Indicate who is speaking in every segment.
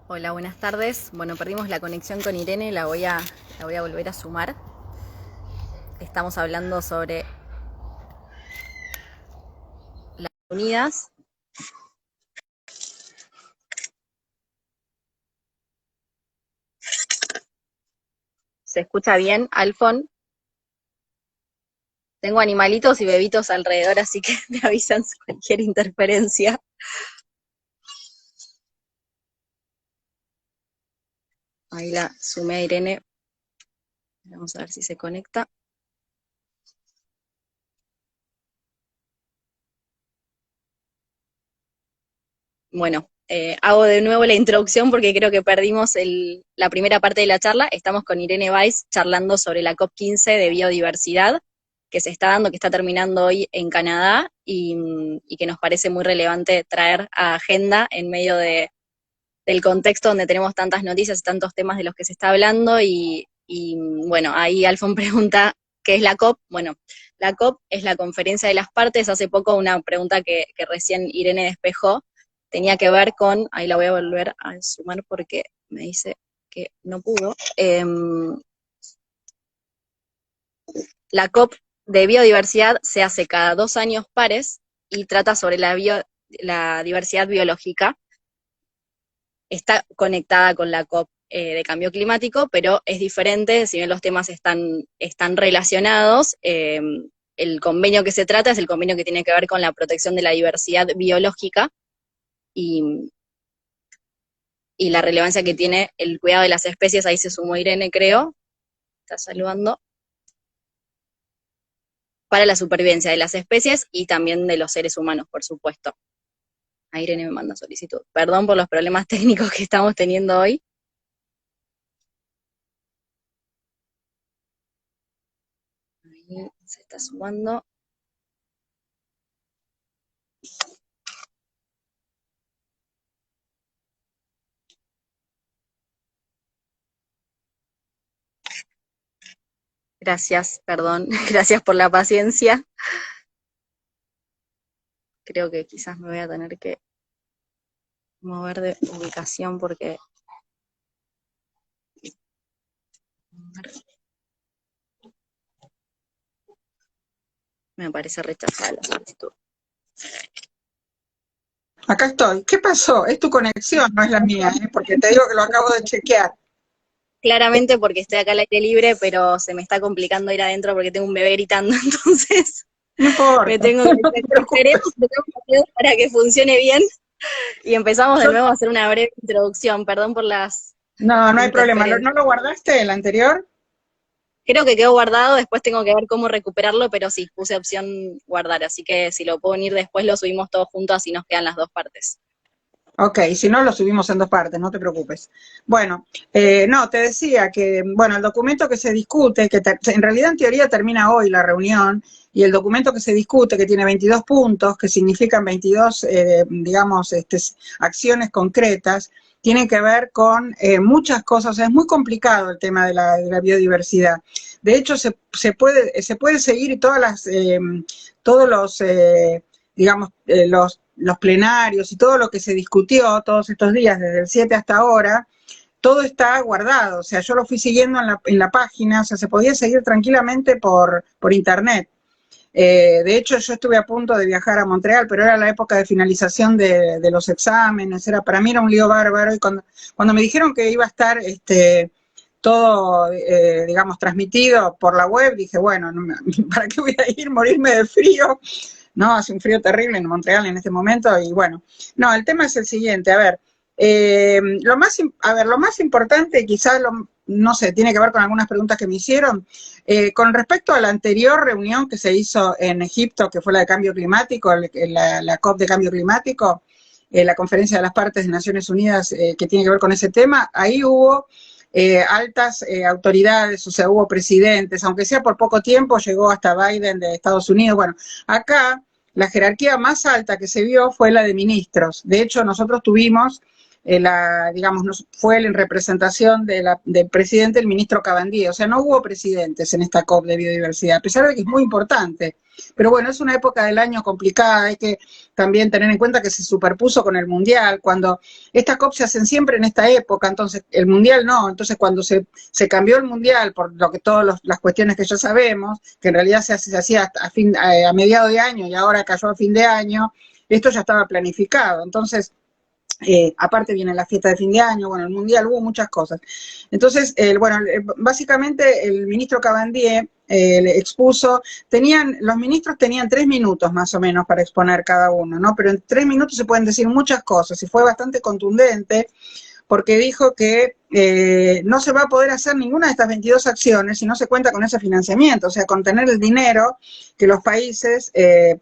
Speaker 1: Hola, buenas tardes. Bueno, perdimos la conexión con Irene, la voy a volver a sumar. Estamos hablando sobre las unidas. ¿Se escucha bien, Alfon? Tengo animalitos y bebitos alrededor, así que me avisan cualquier interferencia. Ahí la sumé a Irene. Vamos a ver si se conecta. Bueno, hago de nuevo la introducción porque creo que perdimos la primera parte de la charla. Estamos con Irene Weiss charlando sobre la COP15 de biodiversidad que se está dando, que está terminando hoy en Canadá y que nos parece muy relevante traer a agenda en medio del contexto donde tenemos tantas noticias y tantos temas de los que se está hablando. Bueno, ahí Alfon pregunta, ¿qué es la COP? Bueno, la COP es la conferencia de las partes. Hace poco una pregunta que recién Irene despejó tenía que ver con, ahí la voy a volver a sumar porque me dice que no pudo. La COP de biodiversidad se hace cada 2 años pares y trata sobre la diversidad biológica. Está conectada con la COP de cambio climático, pero es diferente, si bien los temas están relacionados. El convenio que se trata es el convenio que tiene que ver con la protección de la diversidad biológica y, y la relevancia que tiene el cuidado de las especies. Ahí se sumó Irene, creo, está saludando, para la supervivencia de las especies y también de los seres humanos, por supuesto. A Irene me manda solicitud. Perdón por los problemas técnicos que estamos teniendo hoy. Ahí se está sumando. Gracias, perdón, gracias por la paciencia. Creo que quizás me voy a tener que mover de ubicación porque me parece rechazada la solicitud.
Speaker 2: Acá estoy. ¿Qué pasó? Es tu conexión, no es la mía, ¿eh? Porque te digo que lo acabo de chequear.
Speaker 1: Claramente porque estoy acá al aire libre, pero se me está complicando ir adentro porque tengo un bebé gritando, entonces
Speaker 2: No
Speaker 1: me
Speaker 2: importa,
Speaker 1: tengo que,
Speaker 2: no te
Speaker 1: esperemos
Speaker 2: preocupes.
Speaker 1: que tengo que hacer para que funcione bien y empezamos de
Speaker 2: Yo,
Speaker 1: nuevo a hacer una breve introducción. Perdón por las
Speaker 2: no hay problema. ¿No
Speaker 1: interferencias.
Speaker 2: lo guardaste el anterior?
Speaker 1: Creo que quedó guardado, después tengo que ver cómo recuperarlo, pero sí, puse opción guardar, así que si lo puedo unir después lo subimos todos juntos, así nos quedan las dos partes.
Speaker 2: Ok, si no, lo subimos en dos partes, no te preocupes. Bueno, no, te decía que, bueno, el documento que se discute, en realidad en teoría termina hoy la reunión, y el documento que se discute, que tiene 22 puntos, que significan 22, digamos, acciones concretas, tiene que ver con muchas cosas. O sea, es muy complicado el tema de la biodiversidad. De hecho, se puede seguir todos los, digamos, los plenarios y todo lo que se discutió todos estos días, desde el 7 hasta ahora, todo está guardado. O sea, yo lo fui siguiendo en la página. O sea, se podía seguir tranquilamente por internet. De hecho, yo estuve a punto de viajar a Montreal, pero era la época de finalización de los exámenes. Para mí era un lío bárbaro, y cuando me dijeron que iba a estar todo, digamos, transmitido por la web, dije, bueno, ¿para qué voy a ir? Morirme de frío. No, hace un frío terrible en Montreal en este momento. Y bueno, no, el tema es el siguiente. A ver, lo más importante, quizás, no sé, tiene que ver con algunas preguntas que me hicieron. Con respecto a la anterior reunión que se hizo en Egipto, que fue la de cambio climático, la COP de cambio climático, la conferencia de las partes de Naciones Unidas, que tiene que ver con ese tema, ahí hubo altas autoridades. O sea, hubo presidentes, aunque sea por poco tiempo, llegó hasta Biden de Estados Unidos. Bueno, acá la jerarquía más alta que se vio fue la de ministros. De hecho, nosotros tuvimos digamos, fue en representación del presidente el ministro Cabandier. O sea, no hubo presidentes en esta COP de biodiversidad, a pesar de que es muy importante. Pero bueno, es una época del año complicada, hay que también tener en cuenta que se superpuso con el Mundial, cuando estas COP se hacen siempre en esta época, entonces el Mundial no, entonces cuando se cambió el Mundial, por lo que todas las cuestiones que ya sabemos, que en realidad se hacía a mediados de año y ahora cayó a fin de año, esto ya estaba planificado, entonces aparte viene la fiesta de fin de año, bueno, el Mundial, hubo muchas cosas. Entonces, bueno, básicamente el ministro Cabandier le expuso, los ministros tenían 3 minutos más o menos para exponer cada uno, ¿no? Pero en 3 minutos se pueden decir muchas cosas y fue bastante contundente porque dijo que no se va a poder hacer ninguna de estas 22 acciones si no se cuenta con ese financiamiento, o sea, con tener el dinero que los países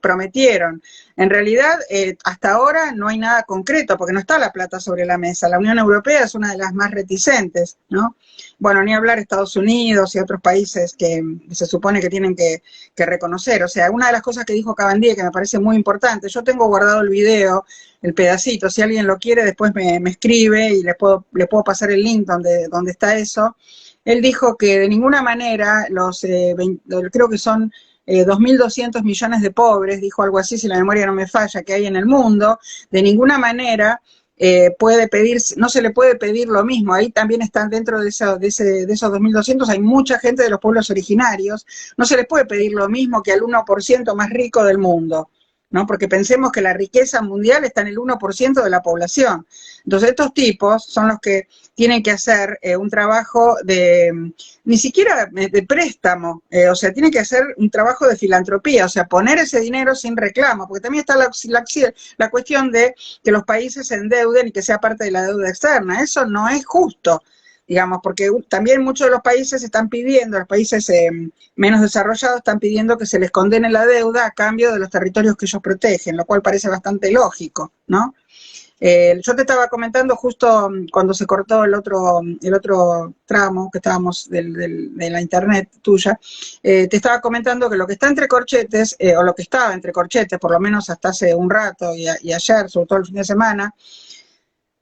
Speaker 2: prometieron. En realidad, hasta ahora no hay nada concreto, porque no está la plata sobre la mesa. La Unión Europea es una de las más reticentes, ¿no? Bueno, ni hablar Estados Unidos y otros países que se supone que tienen que reconocer. O sea, una de las cosas que dijo Cabandier, que me parece muy importante, yo tengo guardado el video, el pedacito, si alguien lo quiere, después me escribe y le puedo pasar el link donde está eso. Él dijo que de ninguna manera creo que son 2.200 millones de pobres, dijo algo así, si la memoria no me falla, que hay en el mundo, de ninguna manera no se le puede pedir lo mismo. Ahí también están dentro de esos 2.200, hay mucha gente de los pueblos originarios, no se les puede pedir lo mismo que al 1% más rico del mundo, ¿no? Porque pensemos que la riqueza mundial está en el 1% de la población. Entonces estos tipos son los que tienen que hacer un trabajo ni siquiera de préstamo, o sea, tienen que hacer un trabajo de filantropía, o sea, poner ese dinero sin reclamo, porque también está la cuestión de que los países se endeuden y que sea parte de la deuda externa. Eso no es justo, digamos, porque también muchos de los países están pidiendo, los países menos desarrollados están pidiendo que se les condene la deuda a cambio de los territorios que ellos protegen, lo cual parece bastante lógico, ¿no? Yo te estaba comentando justo cuando se cortó el otro tramo que estábamos de la internet tuya, te estaba comentando que lo que está entre corchetes, o lo que estaba entre corchetes, por lo menos hasta hace un rato y ayer, sobre todo el fin de semana,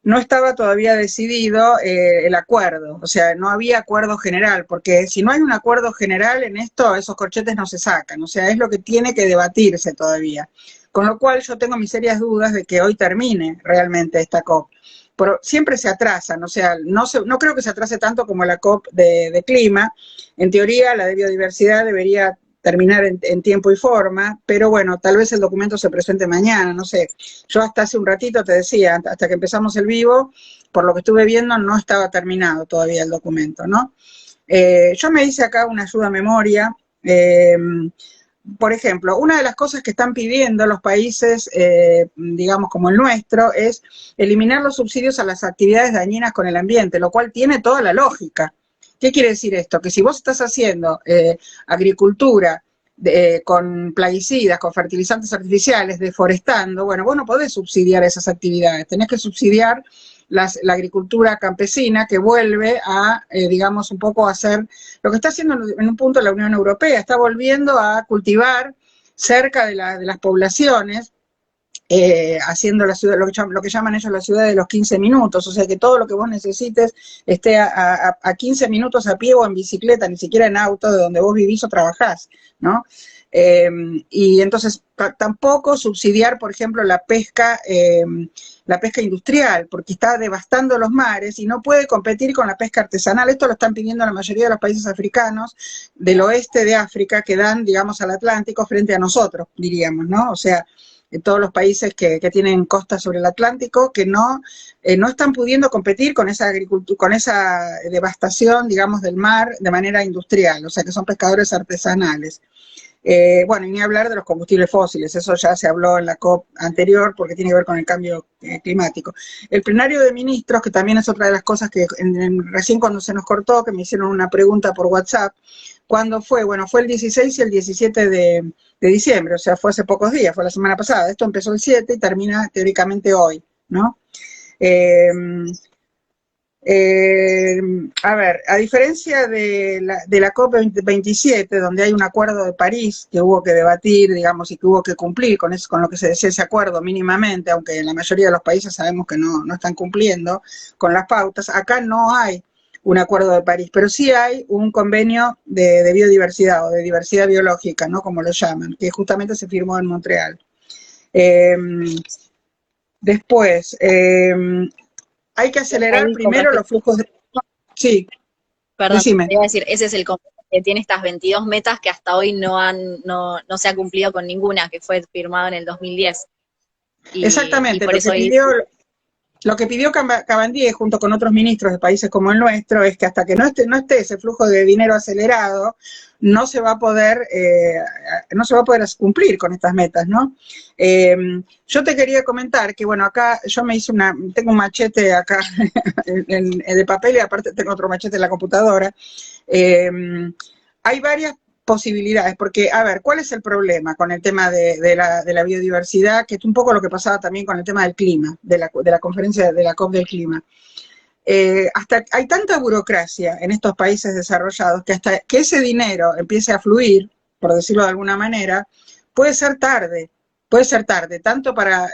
Speaker 2: no estaba todavía decidido el acuerdo, o sea, no había acuerdo general, porque si no hay un acuerdo general en esto, esos corchetes no se sacan, o sea, es lo que tiene que debatirse todavía. Con lo cual yo tengo mis serias dudas de que hoy termine realmente esta COP. Pero siempre se atrasan, o sea, no creo que se atrase tanto como la COP de clima. En teoría, la de biodiversidad debería terminar en tiempo y forma, pero bueno, tal vez el documento se presente mañana, no sé. Yo hasta hace un ratito te decía, hasta que empezamos el vivo, por lo que estuve viendo, no estaba terminado todavía el documento, ¿no? Yo me hice acá una ayuda a memoria. Por ejemplo, una de las cosas que están pidiendo los países, digamos como el nuestro, es eliminar los subsidios a las actividades dañinas con el ambiente, lo cual tiene toda la lógica. ¿Qué quiere decir esto? Que si vos estás haciendo agricultura con plaguicidas, con fertilizantes artificiales, deforestando, bueno, vos no podés subsidiar esas actividades, tenés que subsidiar la agricultura campesina que vuelve a, digamos, un poco a hacer lo que está haciendo en un punto la Unión Europea, está volviendo a cultivar cerca de las poblaciones, haciendo la ciudad, lo que llaman ellos la ciudad de los 15 minutos, o sea que todo lo que vos necesites esté a 15 minutos a pie o en bicicleta, ni siquiera en auto de donde vos vivís o trabajás, ¿no? Y entonces tampoco subsidiar, por ejemplo, la pesca industrial, porque está devastando los mares y no puede competir con la pesca artesanal. Esto lo están pidiendo la mayoría de los países africanos del oeste de África, que dan, digamos, al Atlántico frente a nosotros, diríamos, ¿no? O sea, todos los países que tienen costas sobre el Atlántico, que no están pudiendo competir con esa agricultura, con esa devastación, digamos, del mar de manera industrial, o sea, que son pescadores artesanales. Bueno, y ni hablar de los combustibles fósiles, eso ya se habló en la COP anterior porque tiene que ver con el cambio climático. El plenario de ministros, que también es otra de las cosas que recién cuando se nos cortó, que me hicieron una pregunta por WhatsApp, ¿cuándo fue? Bueno, fue el 16 y el 17 de diciembre, o sea, fue hace pocos días, fue la semana pasada. Esto empezó el 7 y termina teóricamente hoy, ¿no? Eh, a ver, a diferencia de la COP27, donde hay un acuerdo de París que hubo que debatir, digamos, y que hubo que cumplir con, eso, con lo que se decía ese acuerdo mínimamente, aunque en la mayoría de los países sabemos que no están cumpliendo con las pautas, acá no hay un acuerdo de París, pero sí hay un convenio de biodiversidad o de diversidad biológica, ¿no? Como lo llaman, que justamente se firmó en Montreal. Eh, después, hay que acelerar
Speaker 1: Ahí con
Speaker 2: primero los
Speaker 1: respecto,
Speaker 2: flujos de... Sí,
Speaker 1: perdón,
Speaker 2: decime.
Speaker 1: te iba a decir, ese es el convenio que tiene estas 22 metas que hasta hoy no se ha cumplido con ninguna, que fue firmado en el 2010. Y
Speaker 2: Exactamente,
Speaker 1: por eso hoy dice,
Speaker 2: lo que pidió Cabandier junto con otros ministros de países como el nuestro es que hasta que no esté ese flujo de dinero acelerado, no se va a poder, no se va a poder cumplir con estas metas, ¿no? Yo te quería comentar que, bueno, acá yo me hice tengo un machete acá de papel y aparte tengo otro machete en la computadora. Eh, hay varias posibilidades, porque, a ver, ¿cuál es el problema con el tema de la biodiversidad? Que es un poco lo que pasaba también con el tema del clima, de la conferencia de la COP del clima. Hasta hay tanta burocracia en estos países desarrollados que hasta que ese dinero empiece a fluir, por decirlo de alguna manera, puede ser tarde, tanto para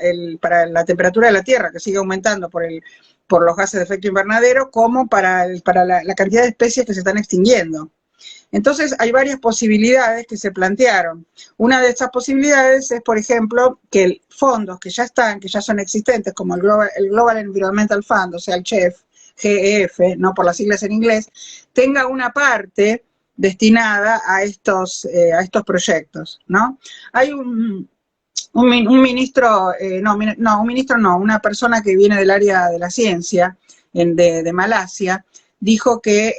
Speaker 2: la temperatura de la Tierra, que sigue aumentando por los gases de efecto invernadero, como para la cantidad de especies que se están extinguiendo. Entonces, hay varias posibilidades que se plantearon. Una de estas posibilidades es, por ejemplo, que fondos que ya están, que ya son existentes, como el Global Environmental Fund, o sea, el CHEF, GEF, no por las siglas en inglés, tenga una parte destinada a estos proyectos, ¿no? Hay un ministro, una persona que viene del área de la ciencia de Malasia, dijo que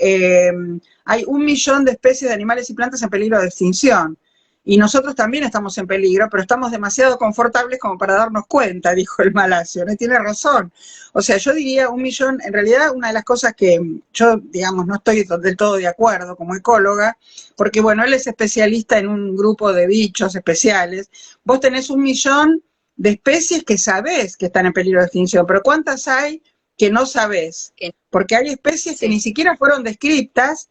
Speaker 2: hay 1 millón de especies de animales y plantas en peligro de extinción. Y nosotros también estamos en peligro, pero estamos demasiado confortables como para darnos cuenta, dijo el malasio, ¿no? Tiene razón. O sea, yo diría 1 millón, en realidad una de las cosas que yo, digamos, no estoy del todo de acuerdo como ecóloga, porque bueno, él es especialista en un grupo de bichos especiales. Vos tenés 1 millón de especies que sabés que están en peligro de extinción, pero ¿cuántas hay que no sabés?
Speaker 1: que
Speaker 2: Porque hay especies que
Speaker 1: sí.
Speaker 2: ni siquiera fueron descritas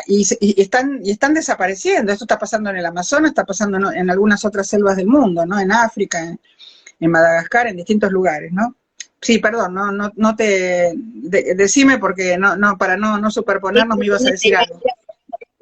Speaker 2: y están desapareciendo. Esto está pasando en el Amazonas, está pasando en algunas otras selvas del mundo, ¿no? En África, en Madagascar, en distintos lugares, ¿no? Sí, perdón, decime porque para no superponernos me ibas a decir algo.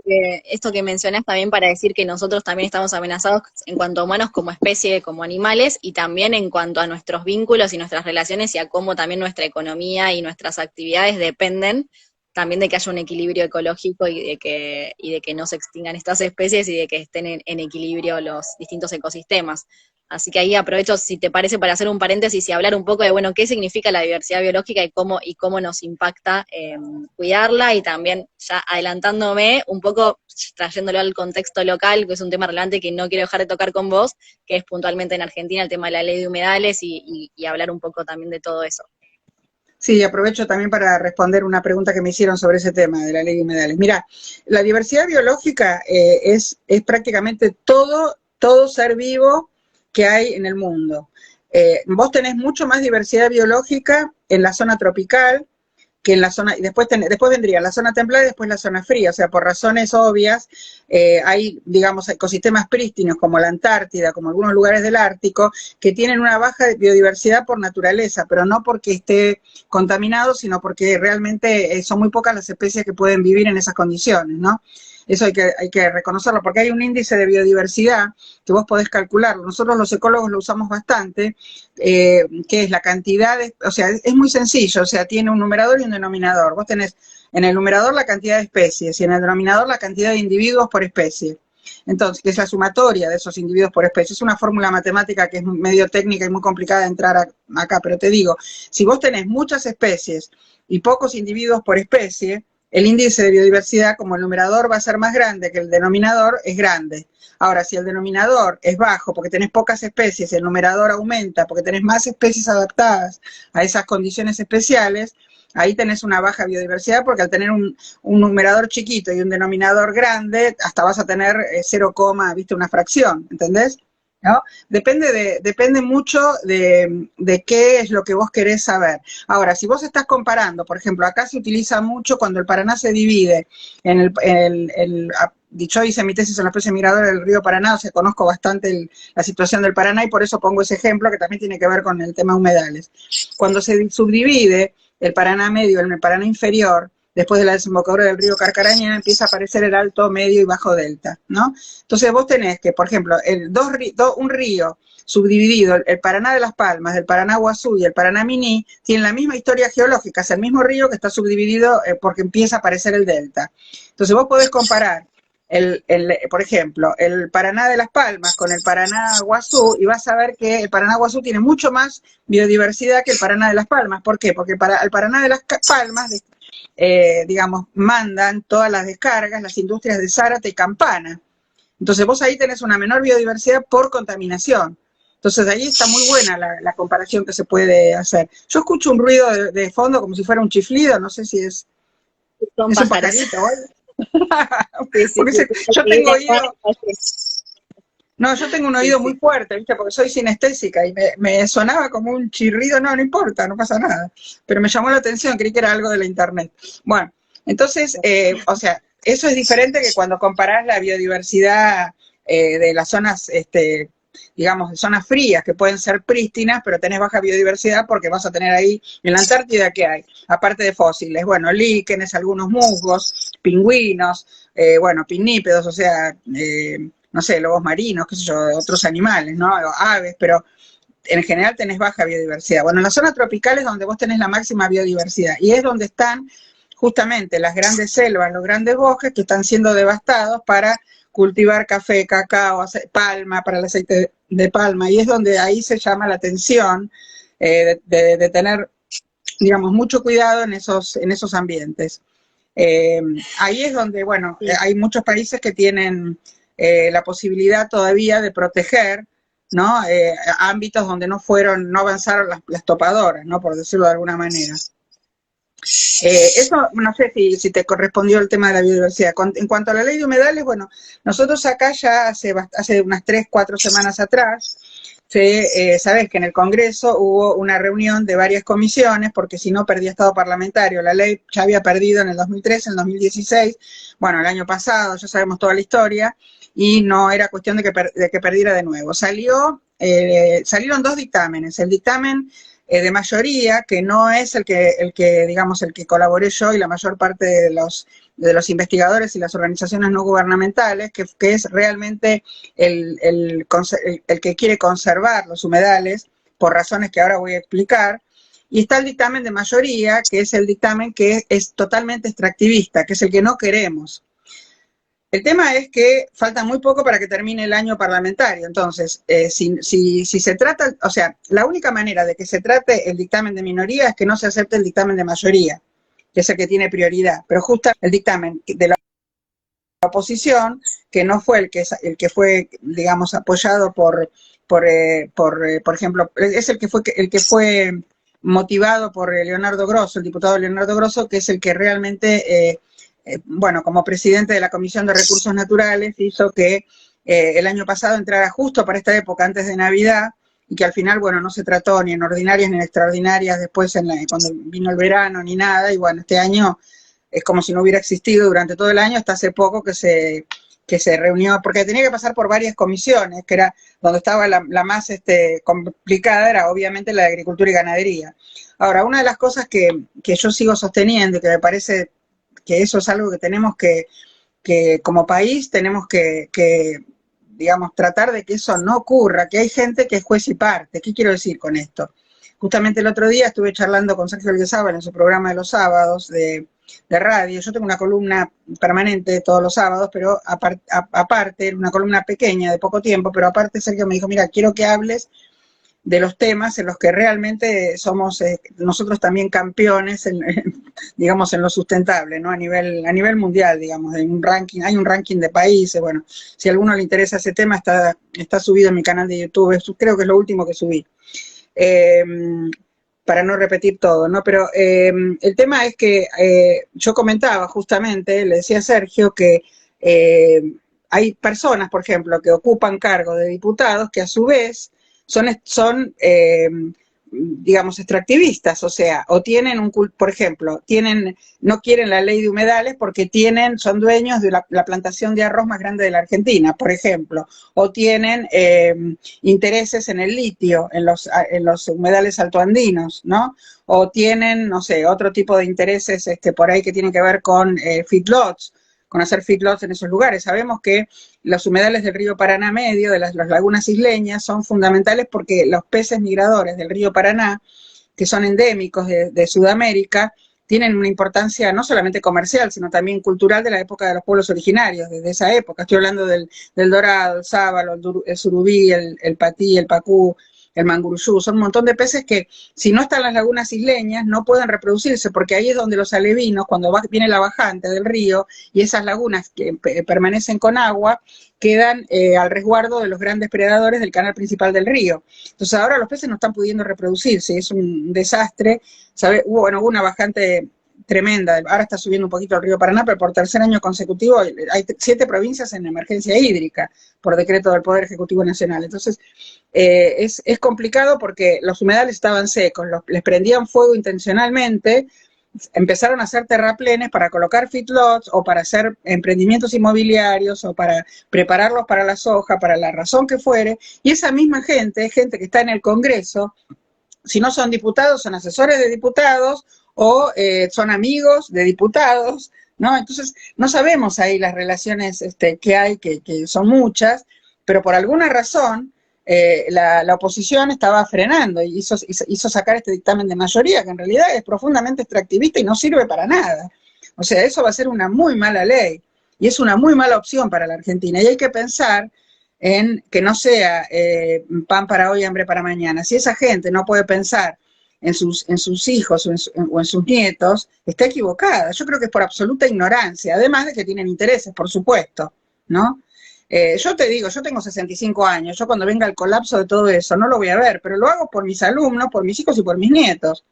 Speaker 1: Esto que mencionás también para decir que nosotros también estamos amenazados en cuanto a humanos como especie, como animales, y también en cuanto a nuestros vínculos y nuestras relaciones y a cómo también nuestra economía y nuestras actividades dependen también de que haya un equilibrio ecológico y de que no se extingan estas especies y de que estén en equilibrio los distintos ecosistemas. Así que ahí aprovecho, si te parece, para hacer un paréntesis y hablar un poco de, bueno, qué significa la diversidad biológica y cómo nos impacta cuidarla, y también ya adelantándome un poco, trayéndolo al contexto local, que es un tema relevante que no quiero dejar de tocar con vos, que es puntualmente en Argentina el tema de la ley de humedales y hablar un poco también de todo eso.
Speaker 2: Sí, aprovecho también para responder una pregunta que me hicieron sobre ese tema de la ley de humedales. Mira, la diversidad biológica es prácticamente todo ser vivo que hay en el mundo. Vos tenés mucho más diversidad biológica en la zona tropical que en la zona, y después vendría la zona templada y después la zona fría, o sea, por razones obvias, hay, digamos, ecosistemas prístinos como la Antártida, como algunos lugares del Ártico, que tienen una baja biodiversidad por naturaleza, pero no porque esté contaminado, sino porque realmente son muy pocas las especies que pueden vivir en esas condiciones, ¿no? Eso hay que reconocerlo, porque hay un índice de biodiversidad que vos podés calcularlo. Nosotros los ecólogos lo usamos bastante, que es la cantidad o sea, es muy sencillo, o sea, tiene un numerador y un denominador. Vos tenés en el numerador la cantidad de especies y en el denominador la cantidad de individuos por especie. Entonces, que es la sumatoria de esos individuos por especie. Es una fórmula matemática que es medio técnica y muy complicada de entrar acá, pero te digo, si vos tenés muchas especies y pocos individuos por especie, el índice de biodiversidad como el numerador va a ser más grande que el denominador es grande. Ahora, si el denominador es bajo porque tenés pocas especies, el numerador aumenta porque tenés más especies adaptadas a esas condiciones especiales, ahí tenés una baja biodiversidad porque al tener un numerador chiquito y un denominador grande, hasta vas a tener 0, viste, una fracción, ¿entendés? ¿no? Depende mucho de qué es lo que vos querés saber. Ahora, si vos estás comparando, por ejemplo, acá se utiliza mucho cuando el Paraná se divide en yo hice mi tesis en la especie migradora del río Paraná, o sea, conozco bastante la situación del Paraná y por eso pongo ese ejemplo que también tiene que ver con el tema humedales. Cuando se subdivide el Paraná medio en el Paraná inferior, después de la desembocadura del río Carcarañá, empieza a aparecer el alto, medio y bajo delta, ¿no? Entonces vos tenés que, por ejemplo, un río subdividido, el Paraná de las Palmas, el Paraná Guazú y el Paraná Miní, tienen la misma historia geológica, es el mismo río que está subdividido porque empieza a aparecer el delta. Entonces vos podés comparar por ejemplo, el Paraná de las Palmas con el Paraná Guazú, y vas a ver que el Paraná Guazú tiene mucho más biodiversidad que el Paraná de las Palmas. ¿Por qué? Porque el Paraná de las Palmas, digamos, mandan todas las descargas las industrias de Zárate y Campana. Entonces vos ahí tenés una menor biodiversidad por contaminación. Entonces ahí está muy buena la comparación que se puede hacer. Yo escucho un ruido de fondo como si fuera un chiflido, no sé si es
Speaker 1: Son
Speaker 2: un
Speaker 1: pájaros.
Speaker 2: pajarito o algo.
Speaker 1: Sí, sí,
Speaker 2: Porque
Speaker 1: sí,
Speaker 2: yo tengo oído,
Speaker 1: sí.
Speaker 2: no, yo tengo un
Speaker 1: Sí,
Speaker 2: oído muy
Speaker 1: sí.
Speaker 2: fuerte, ¿viste? Porque soy sinestésica y me sonaba como un chirrido, no importa, no pasa nada. Pero me llamó la atención, creí que era algo de la internet. Bueno, entonces, o sea, eso es diferente que cuando comparás la biodiversidad de las zonas, digamos, de zonas frías, que pueden ser prístinas, pero tenés baja biodiversidad porque vas a tener ahí, en la Antártida, ¿qué hay? Aparte de fósiles, bueno, líquenes, algunos musgos, pingüinos, bueno, pinnípedos, o sea, no sé, lobos marinos, qué sé yo, otros animales, ¿no? Aves, pero en general tenés baja biodiversidad. Bueno, en las zonas tropicales es donde vos tenés la máxima biodiversidad y es donde están justamente las grandes selvas, los grandes bosques que están siendo devastados para cultivar café, cacao, palma, para el aceite de palma, y es donde ahí se llama la atención de tener, digamos, mucho cuidado en esos ambientes. Ahí es donde, bueno,
Speaker 1: Sí.
Speaker 2: hay muchos países que tienen la posibilidad todavía de proteger, ¿no? Ámbitos donde no avanzaron las topadoras, ¿no? Por decirlo de alguna manera. Eso no sé si te correspondió el tema de la biodiversidad. En cuanto a la ley de humedales, bueno, nosotros acá ya hace unas 3, 4 semanas atrás, sabes que en el Congreso hubo una reunión de varias comisiones, porque si no perdía estado parlamentario. La ley ya había perdido en el 2013, en el 2016, bueno, el año pasado, ya sabemos toda la historia, y no era cuestión de que perdiera de nuevo. Salieron 2 dictámenes. El dictamen de mayoría, que no es digamos, el que colaboré yo y la mayor parte de los investigadores y las organizaciones no gubernamentales, que es realmente el que quiere conservar los humedales, por razones que ahora voy a explicar. Y está el dictamen de mayoría, que es el dictamen que es totalmente extractivista, que es el que no queremos. El tema es que falta muy poco para que termine el año parlamentario. Entonces, si se trata, o sea, la única manera de que se trate el dictamen de minoría es que no se acepte el dictamen de mayoría, que es el que tiene prioridad. Pero justo el dictamen de la oposición, que no fue el que fue, digamos, apoyado por ejemplo, es el que fue motivado por Leonardo Grosso, el diputado Leonardo Grosso, que es el que realmente bueno, como presidente de la Comisión de Recursos Naturales, hizo que el año pasado entrara justo para esta época, antes de Navidad, y que al final, bueno, no se trató ni en ordinarias ni en extraordinarias después cuando vino el verano ni nada, y bueno, este año es como si no hubiera existido durante todo el año, hasta hace poco que se reunió, porque tenía que pasar por varias comisiones, que era donde estaba la más complicada, era obviamente la de Agricultura y Ganadería. Ahora, una de las cosas que yo sigo sosteniendo y que me parece que eso es algo que tenemos que como país tenemos que, digamos, tratar de que eso no ocurra, que hay gente que es juez y parte. ¿Qué quiero decir con esto? Justamente el otro día estuve charlando con Sergio Alguizábal en su programa de los sábados de radio. Yo tengo una columna permanente todos los sábados, pero aparte, una columna pequeña de poco tiempo, pero aparte Sergio me dijo, mira, quiero que hables de los temas en los que realmente somos nosotros también campeones, digamos, en lo sustentable, ¿no? A nivel mundial, digamos, hay un ranking de países. Bueno, si a alguno le interesa ese tema, está subido en mi canal de YouTube, creo que es lo último que subí, para no repetir todo, ¿no? Pero el tema es que yo comentaba justamente, le decía a Sergio que hay personas, por ejemplo, que ocupan cargo de diputados que a su vez son digamos, extractivistas, o sea, o tienen por ejemplo, no quieren la ley de humedales porque son dueños de la plantación de arroz más grande de la Argentina, por ejemplo, o tienen intereses en el litio, en los humedales altoandinos, ¿no? O tienen, no sé, otro tipo de intereses por ahí que tienen que ver con feedlots, con hacer feedlots en esos lugares. Sabemos que los humedales del río Paraná medio, de las lagunas isleñas, son fundamentales porque los peces migradores del río Paraná, que son endémicos de Sudamérica, tienen una importancia no solamente comercial, sino también cultural de la época de los pueblos originarios, desde esa época. Estoy hablando del dorado, el sábalo, el surubí, el patí, el pacú, el manguruyú, son un montón de peces que si no están en las lagunas isleñas no pueden reproducirse, porque ahí es donde los alevinos, cuando viene la bajante del río y esas lagunas que permanecen con agua, quedan al resguardo de los grandes predadores del canal principal del río. Entonces ahora los peces no están pudiendo reproducirse, es un desastre. Hubo una bajante tremenda, ahora está subiendo un poquito el río Paraná, pero por tercer año consecutivo hay 7 provincias en emergencia hídrica por decreto del Poder Ejecutivo Nacional. Entonces es complicado porque los humedales estaban secos, les prendían fuego intencionalmente, empezaron a hacer terraplenes para colocar feedlots o para hacer emprendimientos inmobiliarios o para prepararlos para la soja, para la razón que fuere, y esa misma gente que está en el Congreso, si no son diputados, son asesores de diputados o son amigos de diputados, ¿no? Entonces, no sabemos ahí las relaciones que hay, que son muchas, pero por alguna razón la oposición estaba frenando y hizo sacar este dictamen de mayoría, que en realidad es profundamente extractivista y no sirve para nada. O sea, eso va a ser una muy mala ley y es una muy mala opción para la Argentina. Y hay que pensar en que no sea pan para hoy, hambre para mañana. Si esa gente no puede pensar en sus hijos o en sus nietos, está equivocada. Yo creo que es por absoluta ignorancia, además de que tienen intereses, por supuesto, ¿no? Yo te digo, yo tengo 65 años, yo cuando venga el colapso de todo eso no lo voy a ver, pero lo hago por mis alumnos, por mis hijos y por mis nietos.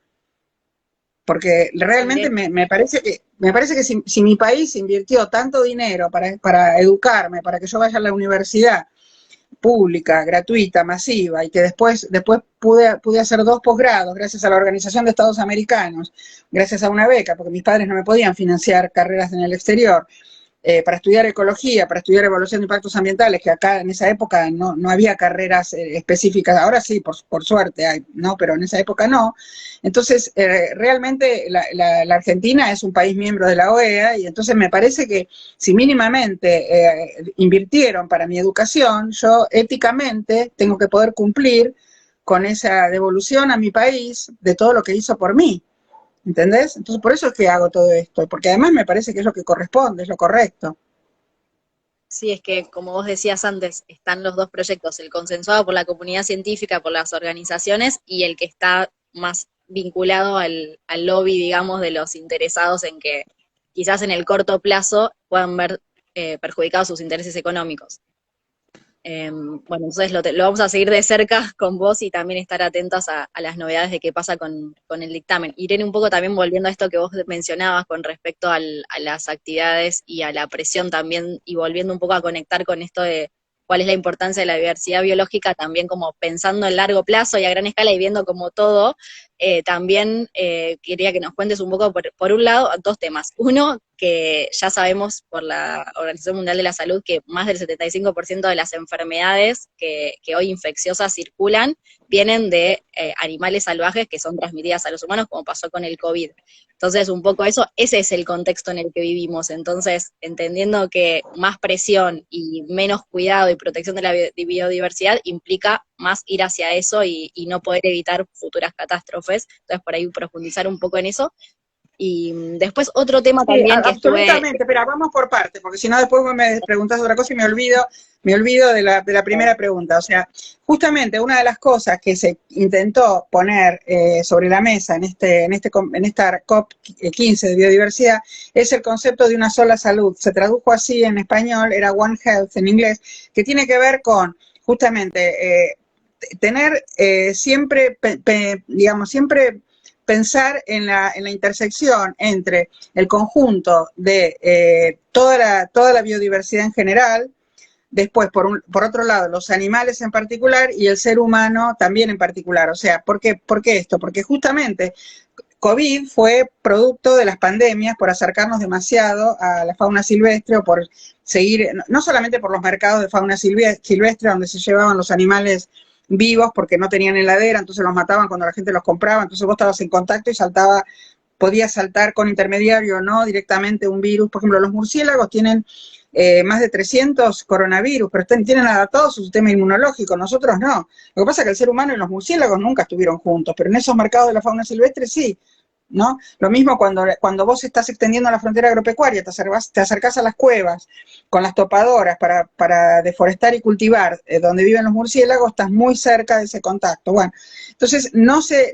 Speaker 2: Porque realmente me parece que si mi país invirtió tanto dinero para educarme, para que yo vaya a la universidad pública, gratuita, masiva, y que después pude hacer 2 posgrados gracias a la Organización de Estados Americanos, gracias a una beca, porque mis padres no me podían financiar carreras en el exterior, para estudiar ecología, para estudiar evaluación de impactos ambientales, que acá en esa época no había carreras específicas, ahora sí, por suerte hay, ¿no? Pero en esa época no. Entonces, realmente la Argentina es un país miembro de la OEA y entonces me parece que si mínimamente invirtieron para mi educación, yo éticamente tengo que poder cumplir con esa devolución a mi país de todo lo que hizo por mí. ¿Entendés? Entonces, por eso es que hago todo esto, porque además me parece que es lo que corresponde, es lo correcto.
Speaker 1: Sí, es que, como vos decías antes, están los dos proyectos, el consensuado por la comunidad científica, por las organizaciones, y el que está más vinculado al lobby, digamos, de los interesados en que quizás en el corto plazo puedan ver perjudicados sus intereses económicos. Bueno, entonces lo vamos a seguir de cerca con vos y también estar atentos a las novedades de qué pasa con el dictamen. Irene, un poco también volviendo a esto que vos mencionabas con respecto a las actividades y a la presión también, y volviendo un poco a conectar con esto de cuál es la importancia de la diversidad biológica, también como pensando en largo plazo y a gran escala y viendo como todo, también quería que nos cuentes un poco, por un lado, 2 temas. Uno, que ya sabemos por la Organización Mundial de la Salud que más del 75% de las enfermedades que hoy infecciosas circulan vienen de animales salvajes que son transmitidas a los humanos, como pasó con el COVID. Entonces, un poco ese es el contexto en el que vivimos. Entonces, entendiendo que más presión y menos cuidado y protección de la biodiversidad implica más ir hacia eso y no poder evitar futuras catástrofes. Entonces, por ahí profundizar un poco en eso. Y después otro tema
Speaker 2: Sí,
Speaker 1: también que
Speaker 2: absolutamente, pero vamos por partes, porque si no después vos me preguntás otra cosa y me olvido de la primera pregunta. O sea, justamente una de las cosas que se intentó poner sobre la mesa en esta COP15 de biodiversidad es el concepto de una sola salud. Se tradujo así en español, era One Health en inglés, que tiene que ver con justamente tener siempre, digamos, siempre pensar en la intersección entre el conjunto de toda la biodiversidad en general, después, por otro lado, los animales en particular y el ser humano también en particular. O sea, por qué esto? Porque justamente COVID fue producto de las pandemias por acercarnos demasiado a la fauna silvestre o por seguir, no solamente por los mercados de fauna silvestre donde se llevaban los animales vivos porque no tenían heladera, entonces los mataban cuando la gente los compraba, entonces vos estabas en contacto y podía saltar con intermediario o no directamente un virus. Por ejemplo, los murciélagos tienen más de 300 coronavirus, pero tienen adaptado su sistema inmunológico, nosotros no. Lo que pasa es que el ser humano y los murciélagos nunca estuvieron juntos, pero en esos mercados de la fauna silvestre sí, ¿no? Lo mismo cuando vos estás extendiendo la frontera agropecuaria, te acercás a las cuevas con las topadoras para deforestar y cultivar donde viven los murciélagos, estás muy cerca de ese contacto. Bueno, entonces no se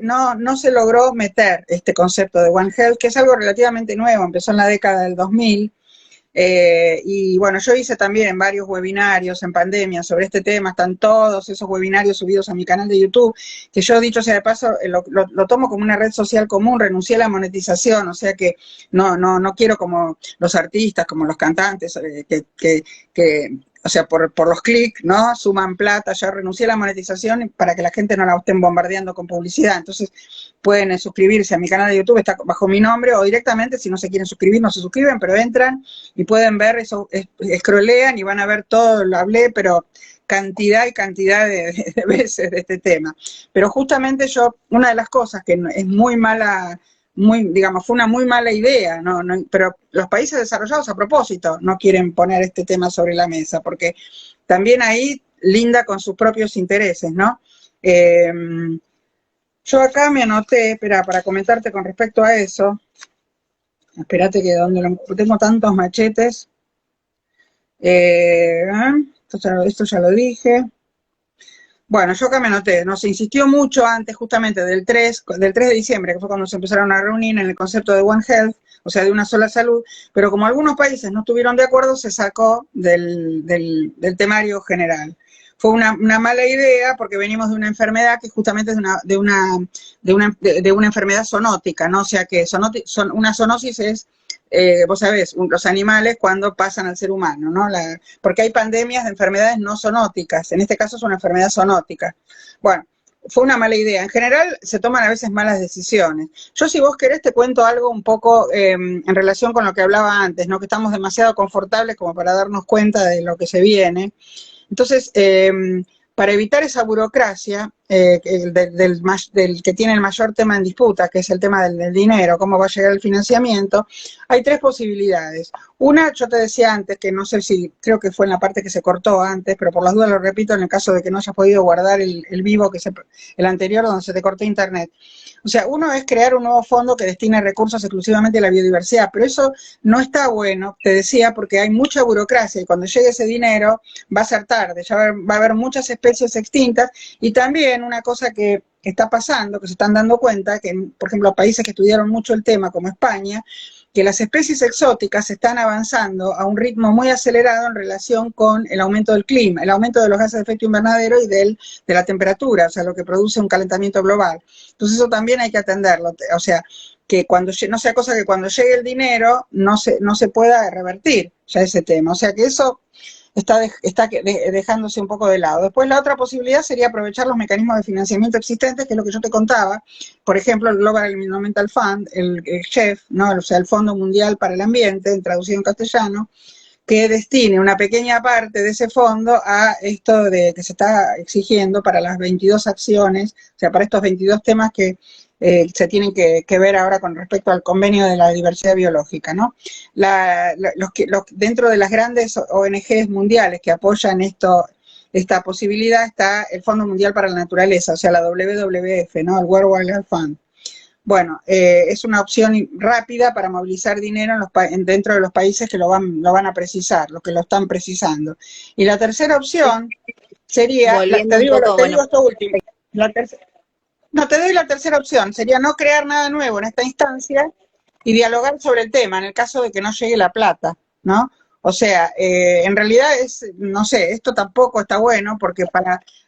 Speaker 2: logró meter este concepto de One Health, que es algo relativamente nuevo, empezó en la década del 2000, y bueno, yo hice también varios webinarios en pandemia sobre este tema, están todos esos webinarios subidos a mi canal de YouTube, que yo, dicho sea de paso, lo tomo como una red social común, renuncié a la monetización, o sea que no quiero como los artistas, como los cantantes, que o sea, por los clics, ¿no? Suman plata, yo renuncié a la monetización para que la gente no la estén bombardeando con publicidad, entonces pueden suscribirse a mi canal de YouTube, está bajo mi nombre, o directamente, si no se quieren suscribir, no se suscriben, pero entran y pueden ver eso, scrollean y van a ver todo, lo hablé, pero cantidad y cantidad de veces de este tema. Pero justamente una de las cosas que es muy mala, digamos, fue una muy mala idea, pero los países desarrollados a propósito no quieren poner este tema sobre la mesa, porque también ahí linda con sus propios intereses, ¿no? Yo acá me anoté, espera, para comentarte con respecto a eso, espérate que tengo tantos machetes, esto ya lo dije. Bueno, yo acá me anoté, nos insistió mucho antes justamente del 3 de diciembre, que fue cuando se empezaron a reunir en el concepto de One Health, o sea, de una sola salud, pero como algunos países no estuvieron de acuerdo, se sacó del temario general. Fue una mala idea porque venimos de una enfermedad que justamente es de una enfermedad zoonótica, ¿no? O sea que una zoonosis es, vos sabés, los animales cuando pasan al ser humano, ¿no? Porque hay pandemias de enfermedades no zoonóticas, en este caso es una enfermedad zoonótica. Bueno, fue una mala idea. En general se toman a veces malas decisiones. Yo, si vos querés, te cuento algo un poco en relación con lo que hablaba antes, ¿no? Que estamos demasiado confortables como para darnos cuenta de lo que se viene. Entonces, para evitar esa burocracia del que tiene el mayor tema en disputa, que es el tema del dinero, cómo va a llegar el financiamiento, hay tres posibilidades. Una, yo te decía antes, que no sé si, creo que fue en la parte que se cortó antes, pero por las dudas lo repito en el caso de que no hayas podido guardar el vivo, el anterior, donde se te cortó internet. O sea, uno es crear un nuevo fondo que destine recursos exclusivamente a la biodiversidad, pero eso no está bueno, te decía, porque hay mucha burocracia y cuando llegue ese dinero va a ser tarde, ya va a haber muchas especies extintas y también una cosa que está pasando, que se están dando cuenta, que por ejemplo países que estudiaron mucho el tema como España, que las especies exóticas están avanzando a un ritmo muy acelerado en relación con el aumento del clima, el aumento de los gases de efecto invernadero y de la temperatura, o sea, lo que produce un calentamiento global. Entonces eso también hay que atenderlo, o sea, que no sea cosa que cuando llegue el dinero no se pueda revertir ya ese tema. O sea que eso está dejándose un poco de lado. Después la otra posibilidad sería aprovechar los mecanismos de financiamiento existentes, que es lo que yo te contaba, por ejemplo, el Global Environmental Fund, el GEF, ¿no? O sea, el Fondo Mundial para el Ambiente, traducido en castellano, que destine una pequeña parte de ese fondo a esto que se está exigiendo para las 22 acciones, o sea, para estos 22 temas que se tienen que ver ahora con respecto al convenio de la diversidad biológica, ¿no? Dentro de las grandes ONGs mundiales que apoyan esta posibilidad está el Fondo Mundial para la Naturaleza, o sea, la WWF, ¿no? El World Wildlife Fund. Bueno, es una opción rápida para movilizar dinero dentro de los países que lo van a precisar, los que lo están precisando. Y la tercera opción sería, te digo esto último, no, te doy la tercera opción, sería no crear nada nuevo en esta instancia y dialogar sobre el tema en el caso de que no llegue la plata, ¿no? O sea, en realidad no sé, esto tampoco está bueno porque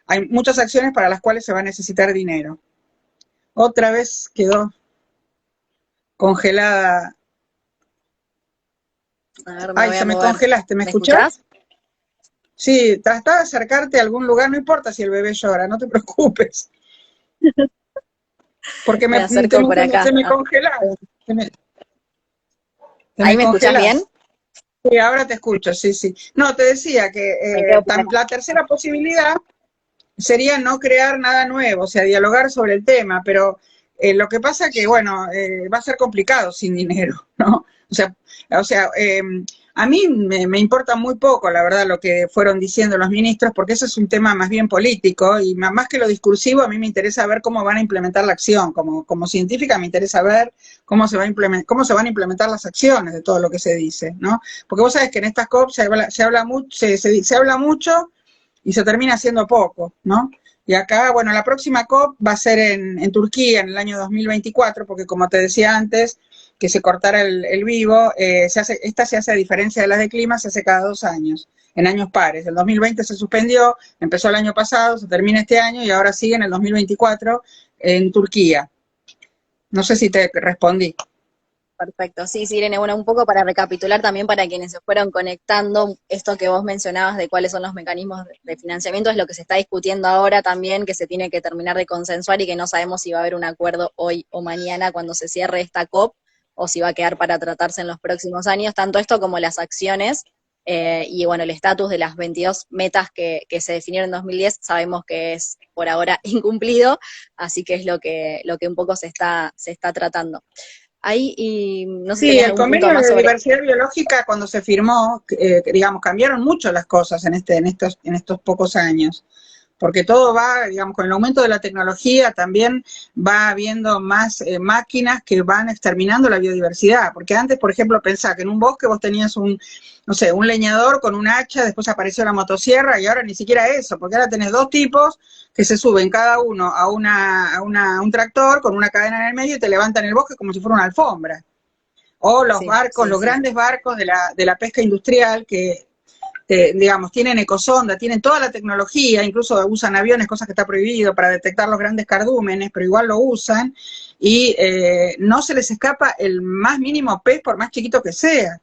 Speaker 2: hay muchas acciones para las cuales se va a necesitar dinero. Otra vez quedó congelada.
Speaker 1: A ver,
Speaker 2: Ay, se me congelaste, ¿me escuchás? Sí, trata de acercarte a algún lugar, no importa si el bebé llora, no te preocupes, porque
Speaker 1: Me acerco por acá.
Speaker 2: te me congelás, te me, te
Speaker 1: ¿Ahí
Speaker 2: me
Speaker 1: me escuchás bien?
Speaker 2: congelás. Sí, ahora te escucho, sí, sí. No, te decía que
Speaker 1: Me quedo por acá.
Speaker 2: la tercera posibilidad sería no crear nada nuevo, o sea, dialogar sobre el tema, pero lo que pasa que, bueno, va a ser complicado sin dinero, ¿no? O sea a mí me importa muy poco, la verdad, lo que fueron diciendo los ministros, porque eso es un tema más bien político y más que lo discursivo, a mí me interesa ver cómo van a implementar la acción. Como científica me interesa ver cómo se van a implementar las acciones de todo lo que se dice, ¿no? Porque vos sabés que en estas COP se habla mucho y se termina haciendo poco, ¿no? Y acá, bueno, la próxima COP va a ser en Turquía en el año 2024, porque como te decía antes, que se cortara el vivo, esta se hace a diferencia de las de clima, se hace cada 2 años, en años pares. El 2020 se suspendió, empezó el año pasado, se termina este año y ahora sigue en el 2024 en Turquía. No sé si te respondí.
Speaker 1: Perfecto, sí, sí, Irene, bueno, un poco para recapitular también para quienes se fueron conectando, esto que vos mencionabas de cuáles son los mecanismos de financiamiento es lo que se está discutiendo ahora también, que se tiene que terminar de consensuar y que no sabemos si va a haber un acuerdo hoy o mañana cuando se cierre esta COP o si va a quedar para tratarse en los próximos años, tanto esto como las acciones y bueno, el estatus de las 22 metas que se definieron en 2010 sabemos que es por ahora incumplido, así que es lo que un poco se está tratando. Ahí, y no sé si
Speaker 2: Sí,
Speaker 1: tenés
Speaker 2: el
Speaker 1: algún punto
Speaker 2: convenio
Speaker 1: más
Speaker 2: de
Speaker 1: sobre.
Speaker 2: diversidad biológica cuando se firmó, digamos, cambiaron mucho las cosas en estos pocos años, porque todo va, digamos, con el aumento de la tecnología también va habiendo más máquinas que van exterminando la biodiversidad, porque antes, por ejemplo, pensá que en un bosque vos tenías no sé, un leñador con un hacha, después apareció la motosierra y ahora ni siquiera eso, porque ahora tenés dos tipos que se suben cada uno a un tractor con una cadena en el medio y te levantan el bosque como si fuera una alfombra. O los
Speaker 1: Sí,
Speaker 2: barcos,
Speaker 1: sí,
Speaker 2: los
Speaker 1: sí.
Speaker 2: grandes barcos de la pesca industrial que, digamos, tienen ecosonda, tienen toda la tecnología, incluso usan aviones, cosas que está prohibido para detectar los grandes cardúmenes, pero igual lo usan, y no se les escapa el más mínimo pez, por más chiquito que sea.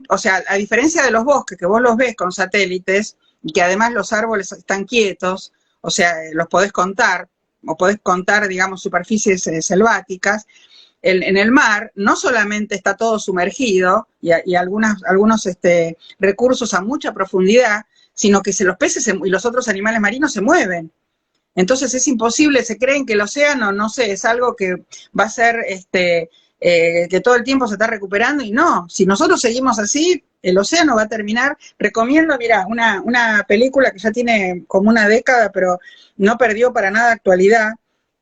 Speaker 2: O sea, a diferencia de los bosques, que vos los ves con satélites, y que además los árboles están quietos, o sea, los podés contar, o podés contar, digamos, superficies selváticas, en el mar no solamente está todo sumergido y algunos recursos a mucha profundidad, sino que los peces y los otros animales marinos se mueven. Entonces es imposible, se creen que el océano, no sé, es algo que va a ser que todo el tiempo se está recuperando y no, si nosotros seguimos así, el océano va a terminar. Recomiendo, mira, una película que ya tiene como una década, pero no perdió para nada actualidad,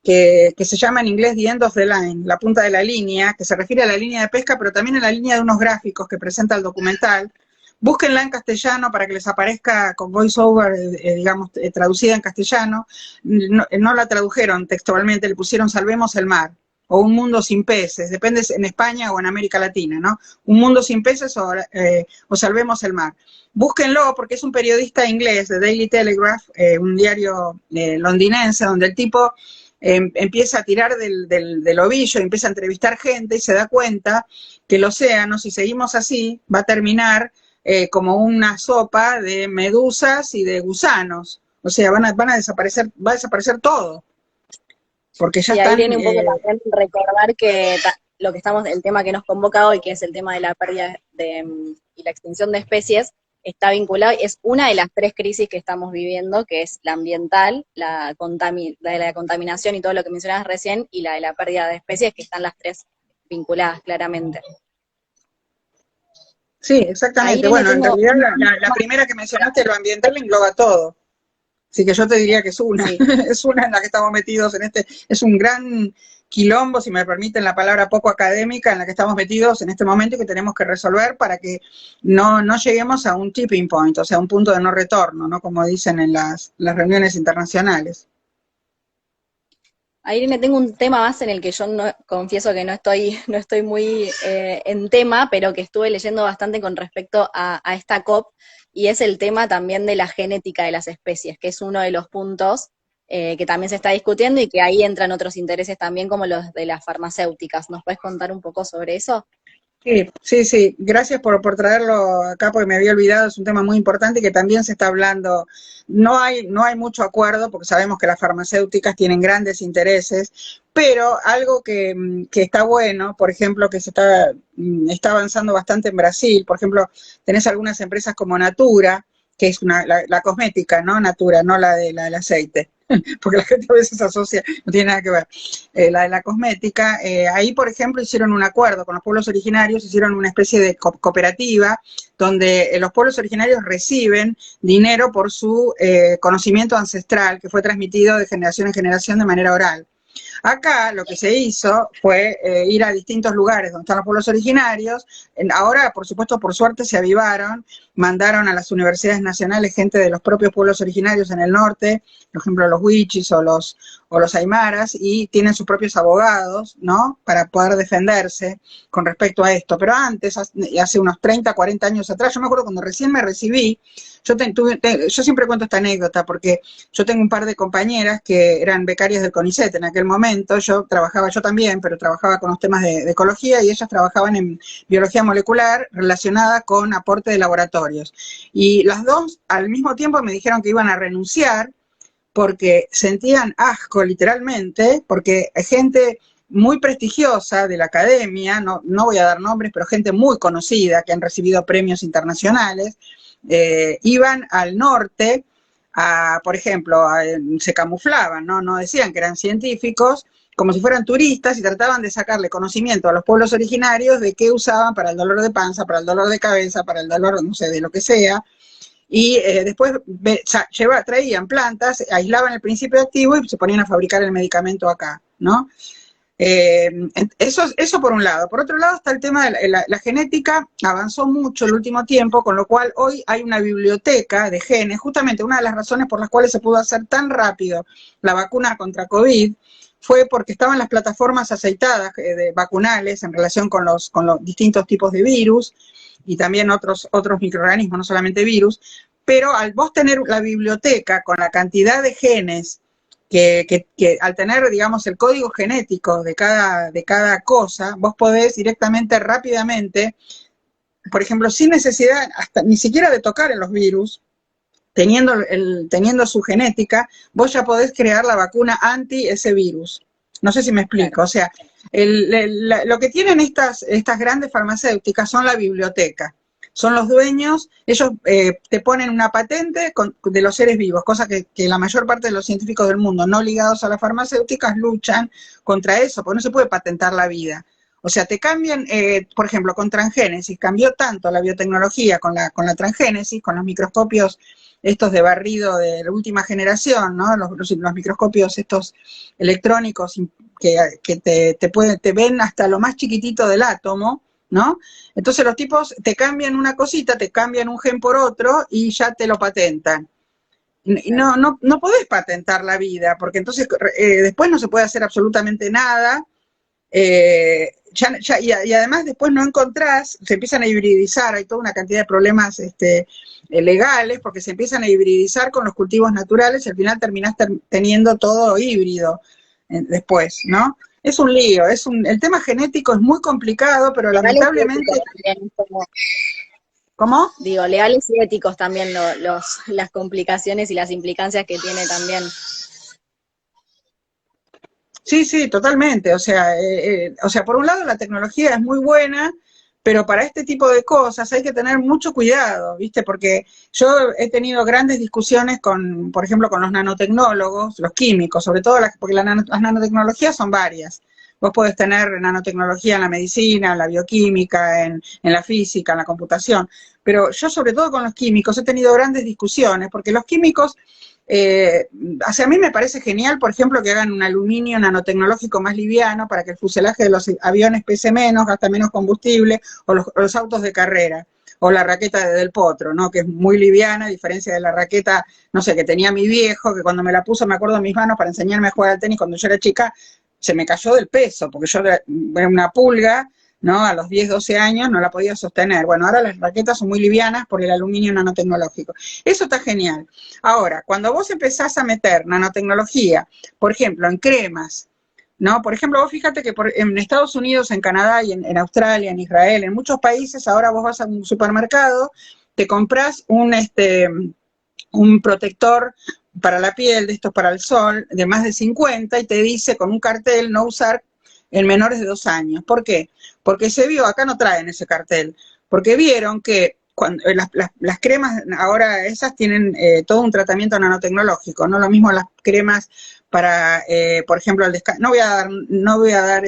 Speaker 2: que se llama en inglés The End of the Line, la punta de la línea, que se refiere a la línea de pesca, pero también a la línea de unos gráficos que presenta el documental. Búsquenla en castellano para que les aparezca con voiceover, digamos, traducida en castellano. No la tradujeron textualmente, le pusieron Salvemos el mar o Un mundo sin peces, depende en España o en América Latina, ¿no? Un mundo sin peces o Salvemos el mar. Búsquenlo porque es un periodista inglés de Daily Telegraph, un diario londinense, donde el tipo empieza a tirar del ovillo, empieza a entrevistar gente y se da cuenta que el océano, si seguimos así, va a terminar como una sopa de medusas y de gusanos. O sea, van a desaparecer, va a desaparecer todo, porque ya
Speaker 1: Sí, ahí
Speaker 2: están.
Speaker 1: viene un poco también recordar que lo que estamos, el tema que nos convoca hoy, que es el tema de la pérdida y la extinción de especies, está vinculado, es una de las tres crisis que estamos viviendo, que es la ambiental, la de la contaminación y todo lo que mencionabas recién, y la de la pérdida de especies, que están las tres vinculadas claramente.
Speaker 2: Sí,
Speaker 1: Ahí,
Speaker 2: exactamente.
Speaker 1: Irene,
Speaker 2: Bueno, en
Speaker 1: tengo
Speaker 2: realidad
Speaker 1: un
Speaker 2: la primera que mencionaste, lo ambiental, engloba todo. Así que yo te diría que es una,
Speaker 1: sí,
Speaker 2: es una en la que estamos metidos en es un gran quilombo, si me permiten la palabra poco académica, en la que estamos metidos en este momento y que tenemos que resolver para que no lleguemos a un tipping point, o sea, un punto de no retorno, ¿no? Como dicen en las reuniones internacionales.
Speaker 1: ahí me tengo un tema más en el que yo no, confieso que no estoy, no estoy muy en tema, pero que estuve leyendo bastante con respecto a esta COP, y es el tema también de la genética de las especies, que es uno de los puntos que también se está discutiendo y que ahí entran otros intereses también como los de las farmacéuticas. ¿Nos puedes contar un poco sobre eso?
Speaker 2: Sí, sí, sí. Gracias por traerlo acá porque me había olvidado, es un tema muy importante y que también se está hablando. No hay mucho acuerdo porque sabemos que las farmacéuticas tienen grandes intereses, pero algo que está bueno, por ejemplo, que está avanzando bastante en Brasil, por ejemplo, tenés algunas empresas como Natura, que es la cosmética, ¿no? Natura, no la del aceite, porque la gente a veces asocia, no tiene nada que ver la de la cosmética, ahí por ejemplo hicieron un acuerdo con los pueblos originarios, hicieron una especie de cooperativa donde los pueblos originarios reciben dinero por su conocimiento ancestral que fue transmitido de generación en generación de manera oral. Acá lo que se hizo fue ir a distintos lugares donde están los pueblos originarios. Ahora, por supuesto, por suerte se avivaron, mandaron a las universidades nacionales gente de los propios pueblos originarios en el norte, por ejemplo los huichis o los aymaras, y tienen sus propios abogados, ¿no? Para poder defenderse con respecto a esto. Pero antes, hace unos 30, 40 años atrás, yo me acuerdo cuando recién me recibí, yo siempre cuento esta anécdota porque yo tengo un par de compañeras que eran becarias del CONICET en aquel momento, yo también, pero trabajaba con los temas de ecología y ellas trabajaban en biología molecular relacionada con aporte de laboratorios. Y las dos al mismo tiempo me dijeron que iban a renunciar porque sentían asco literalmente, porque gente muy prestigiosa de la academia, no voy a dar nombres, pero gente muy conocida que han recibido premios internacionales, iban al norte, por ejemplo, se camuflaban, ¿no? Decían que eran científicos, como si fueran turistas, y trataban de sacarle conocimiento a los pueblos originarios de qué usaban para el dolor de panza, para el dolor de cabeza, para el dolor, no sé, de lo que sea, y después traían plantas, aislaban el principio activo y se ponían a fabricar el medicamento acá, ¿no? Eso por un lado. Por otro lado está el tema de la genética, avanzó mucho el último tiempo, con lo cual hoy hay una biblioteca de genes, justamente una de las razones por las cuales se pudo hacer tan rápido la vacuna contra COVID fue porque estaban las plataformas aceitadas vacunales en relación con los distintos tipos de virus y también otros microorganismos, no solamente virus, pero al vos tener la biblioteca con la cantidad de genes que al tener, digamos, el código genético de cada cosa, vos podés directamente, rápidamente, por ejemplo, sin necesidad hasta ni siquiera de tocar en los virus, teniendo su genética, vos ya podés crear la vacuna anti ese virus. No sé si me explico, o sea, lo que tienen estas grandes farmacéuticas son la biblioteca, son los dueños, ellos te ponen una patente de los seres vivos, cosa que la mayor parte de los científicos del mundo no ligados a las farmacéuticas luchan contra eso, porque no se puede patentar la vida. O sea, te cambian, por ejemplo, con transgénesis, cambió tanto la biotecnología con la transgénesis, con los microscopios estos de barrido de la última generación, ¿no? Los microscopios estos electrónicos que te ven hasta lo más chiquitito del átomo, ¿no? Entonces los tipos te cambian una cosita, te cambian un gen por otro y ya te lo patentan. Y no podés patentar la vida, porque entonces después no se puede hacer absolutamente nada, y además después no encontrás, se empiezan a hibridizar, hay toda una cantidad de problemas legales, porque se empiezan a hibridizar con los cultivos naturales y al final terminás teniendo todo híbrido después, ¿no? Es un lío, el tema genético es muy complicado, pero lamentablemente... ¿Cómo?
Speaker 1: Digo, legales y éticos también las complicaciones y las implicancias que tiene también.
Speaker 2: Sí, sí, totalmente. O sea, por un lado la tecnología es muy buena, pero para este tipo de cosas hay que tener mucho cuidado, ¿viste? Porque yo he tenido grandes discusiones por ejemplo, con los nanotecnólogos, los químicos, sobre todo porque las nanotecnologías son varias. Vos podés tener nanotecnología en la medicina, en la bioquímica, en la física, en la computación, pero yo sobre todo con los químicos he tenido grandes discusiones, porque los químicos... a mí me parece genial, por ejemplo, que hagan un aluminio nanotecnológico más liviano para que el fuselaje de los aviones pese menos, gaste menos combustible, o los autos de carrera, o la raqueta Del Potro, ¿no? Que es muy liviana, a diferencia de la raqueta, no sé, que tenía mi viejo, que cuando me la puso, me acuerdo en mis manos para enseñarme a jugar al tenis cuando yo era chica, se me cayó del peso, porque yo era una pulga, ¿no? A los 10, 12 años no la podía sostener. Bueno, ahora las raquetas son muy livianas por el aluminio nanotecnológico. Eso está genial. Ahora, cuando vos empezás a meter nanotecnología, por ejemplo, en cremas, ¿no? Por ejemplo, vos fíjate que en Estados Unidos, en Canadá y en Australia, en Israel, en muchos países, ahora vos vas a un supermercado, te compras un protector para la piel, de estos para el sol, de más de 50, y te dice con un cartel no usar en menores de 2 años. ¿Por qué? Porque se vio, acá no traen ese cartel, porque vieron que cuando, las cremas ahora esas tienen todo un tratamiento nanotecnológico, no lo mismo las cremas para, por ejemplo, no voy a dar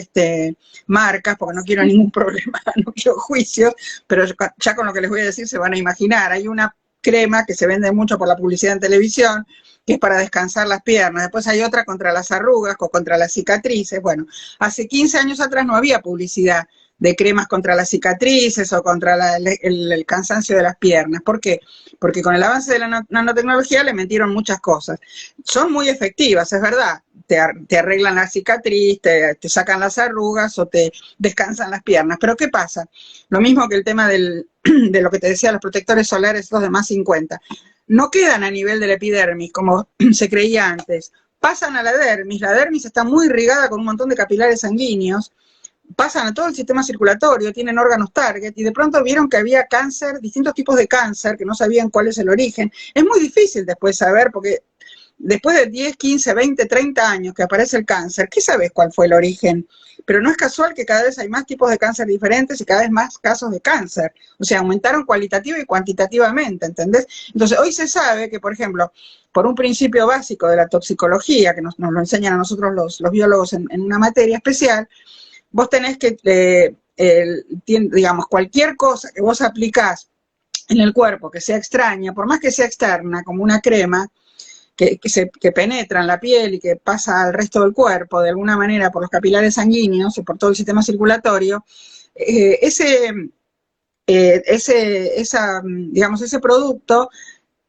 Speaker 2: marcas porque no quiero ningún problema, no quiero juicios, pero ya con lo que les voy a decir se van a imaginar. Hay una crema que se vende mucho por la publicidad en televisión, que es para descansar las piernas. Después hay otra contra las arrugas o contra las cicatrices. Bueno, hace 15 años atrás no había publicidad de cremas contra las cicatrices o contra el cansancio de las piernas. ¿Por qué? Porque con el avance de la nanotecnología le metieron muchas cosas. Son muy efectivas, es verdad. Te arreglan la cicatriz, te sacan las arrugas o te descansan las piernas. Pero ¿qué pasa? Lo mismo que el tema de lo que te decía, los protectores solares, los de más 50. No quedan a nivel de la epidermis, como se creía antes. Pasan a la dermis está muy irrigada con un montón de capilares sanguíneos, pasan a todo el sistema circulatorio, tienen órganos target, y de pronto vieron que había cáncer, distintos tipos de cáncer, que no sabían cuál es el origen. Es muy difícil después saber, porque después de 10, 15, 20, 30 años que aparece el cáncer, ¿qué sabes cuál fue el origen? Pero no es casual que cada vez hay más tipos de cáncer diferentes y cada vez más casos de cáncer. O sea, aumentaron cualitativa y cuantitativamente, ¿entendés? Entonces, hoy se sabe que, por ejemplo, por un principio básico de la toxicología, que nos lo enseñan a nosotros los biólogos en una materia especial, vos tenés que, digamos, cualquier cosa que vos aplicás en el cuerpo que sea extraña, por más que sea externa, como una crema, que penetra en la piel y que pasa al resto del cuerpo, de alguna manera por los capilares sanguíneos y por todo el sistema circulatorio, digamos, ese producto,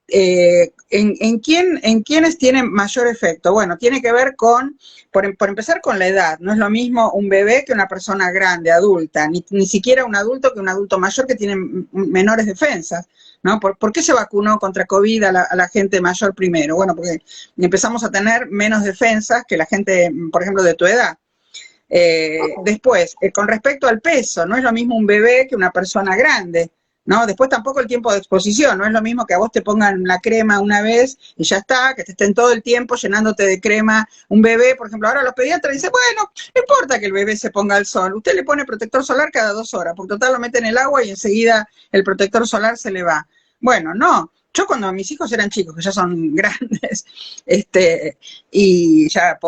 Speaker 2: ¿en quiénes tienen mayor efecto? Bueno, tiene que ver con, por empezar con la edad. No es lo mismo un bebé que una persona grande, adulta, ni siquiera un adulto que un adulto mayor que tiene menores defensas, ¿no? ¿Por qué se vacunó contra COVID a la gente mayor primero? Bueno, porque empezamos a tener menos defensas que la gente, por ejemplo, de tu edad. Después, con respecto al peso, no es lo mismo un bebé que una persona grande, ¿no? Después tampoco el tiempo de exposición, no es lo mismo que a vos te pongan la crema una vez y ya está, que te estén todo el tiempo llenándote de crema. Un bebé, por ejemplo, ahora los pediatras dicen, bueno, no importa que el bebé se ponga al sol, usted le pone protector solar cada 2 horas, porque total lo mete en el agua y enseguida el protector solar se le va. Bueno, no. Yo cuando mis hijos eran chicos, que ya son grandes, y ya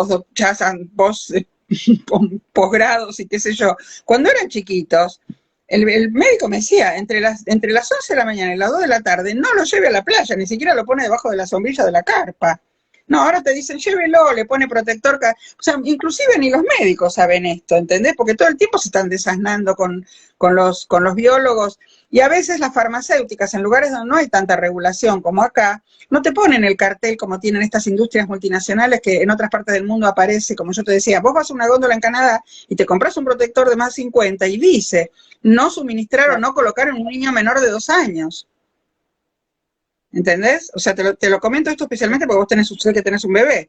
Speaker 2: posgrados y qué sé yo, cuando eran chiquitos, el médico me decía, entre las 11 de la mañana y las 2 de la tarde, no lo lleve a la playa, ni siquiera lo pone debajo de la sombrilla de la carpa. No, ahora te dicen, llévelo, le pone protector. O sea, inclusive ni los médicos saben esto, ¿entendés? Porque todo el tiempo se están desasnando con los biólogos. Y a veces las farmacéuticas, en lugares donde no hay tanta regulación como acá, no te ponen el cartel como tienen estas industrias multinacionales que en otras partes del mundo aparece, como yo te decía, vos vas a una góndola en Canadá y te compras un protector de más 50 y dice, no suministrar o no colocar en un niño menor de 2 años. ¿Entendés? O sea, te lo comento esto especialmente porque vos usted que tenés un bebé.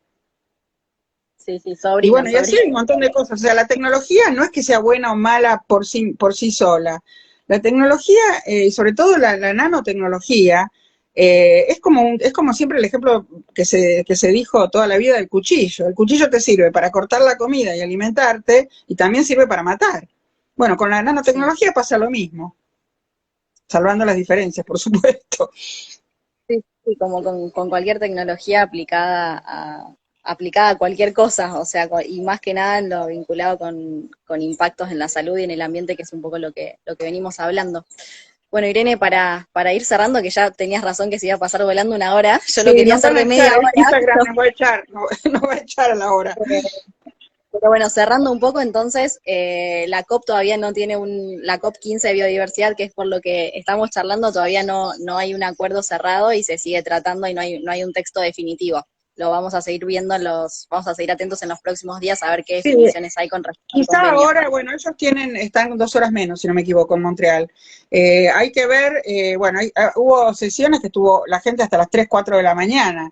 Speaker 1: Sí, sí,
Speaker 2: Y bueno, y así
Speaker 1: sobrino.
Speaker 2: hay un montón de cosas. O sea, la tecnología no es que sea buena o mala por sí sola. La tecnología, y sobre todo la nanotecnología, es como siempre el ejemplo que se dijo toda la vida del cuchillo. El cuchillo te sirve para cortar la comida y alimentarte, y también sirve para matar. Bueno, con la nanotecnología pasa lo mismo, salvando las diferencias, por supuesto.
Speaker 1: Sí, sí, como con cualquier tecnología aplicada a cualquier cosa, o sea, y más que nada en lo vinculado con impactos en la salud y en el ambiente, que es un poco lo que venimos hablando. Bueno, Irene, para ir cerrando, que ya tenías razón que se iba a pasar volando 1 hora, yo lo
Speaker 2: Sí,
Speaker 1: quería
Speaker 2: nos
Speaker 1: hacer
Speaker 2: van a
Speaker 1: de media
Speaker 2: echar,
Speaker 1: hora,
Speaker 2: Instagram nos va a echar, nos va a echar a la hora.
Speaker 1: pero bueno, cerrando un poco, entonces, la COP todavía no tiene la COP 15 de biodiversidad, que es por lo que estamos charlando, todavía no hay un acuerdo cerrado y se sigue tratando y no hay un texto definitivo. Lo vamos a seguir viendo, vamos a seguir atentos en los próximos días a ver qué
Speaker 2: Sí,
Speaker 1: definiciones hay con respecto al
Speaker 2: quizá
Speaker 1: convenio.
Speaker 2: ahora, bueno, ellos están 2 horas menos, si no me equivoco, en Montreal. Hay que ver, bueno, hubo sesiones que estuvo la gente hasta las 3, 4 de la mañana.